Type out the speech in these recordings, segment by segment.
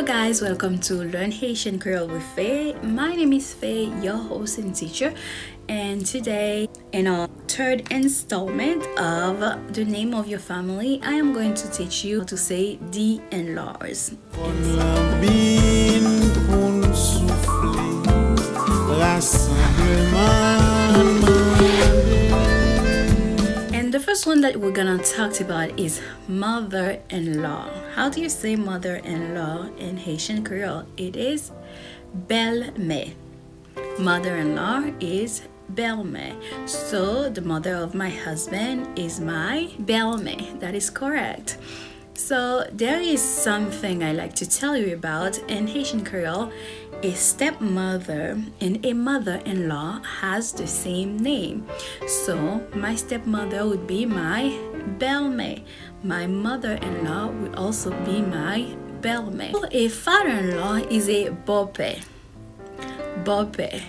Hello guys, welcome to Learn Haitian Creole with Faye. My name is Faye, your host and teacher, and today in our third installment of The Name of Your Family, I am going to teach you how to say the in-laws. And the first one that we're gonna talk about is mother-in-law. How do you say mother-in-law in Haitian Creole? It is belle-mère. Mother-in-law is belle-mère. So the mother of my husband is my belle-mère. That is correct. So there is something I like to tell you about in Haitian Creole. A stepmother and a mother-in-law has the same name. So my stepmother would be my belle-mère. My mother-in-law would also be my belle-mère. So a father-in-law is a beau-père. Beau-père.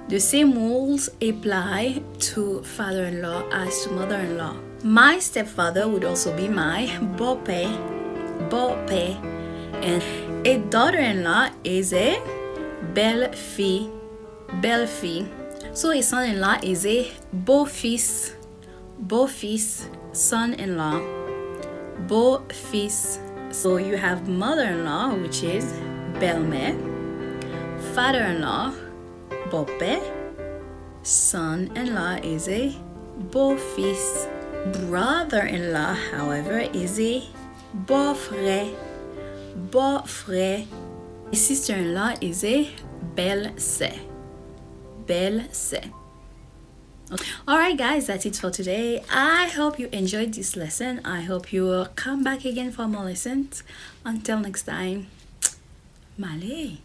The same rules apply to father-in-law as to mother-in-law. My stepfather would also be my beau-père. Beau-père. And a daughter-in-law is a belle-fille. Belle-fille. So a son-in-law is a beau-fils. Beau-fils. Son-in-law. Beau-fils. So you have mother-in-law, which is belle-mère. Father-in-law, beau-père. Son-in-law is a beau-fils. Brother-in-law, however, is a beau-frère. Beau-frère. Sister-in-law is a belle-sœur. Belle-sœur. Alright guys, that's it for today. I hope you enjoyed this lesson. I hope you will come back again for more lessons. Until next time, Malay.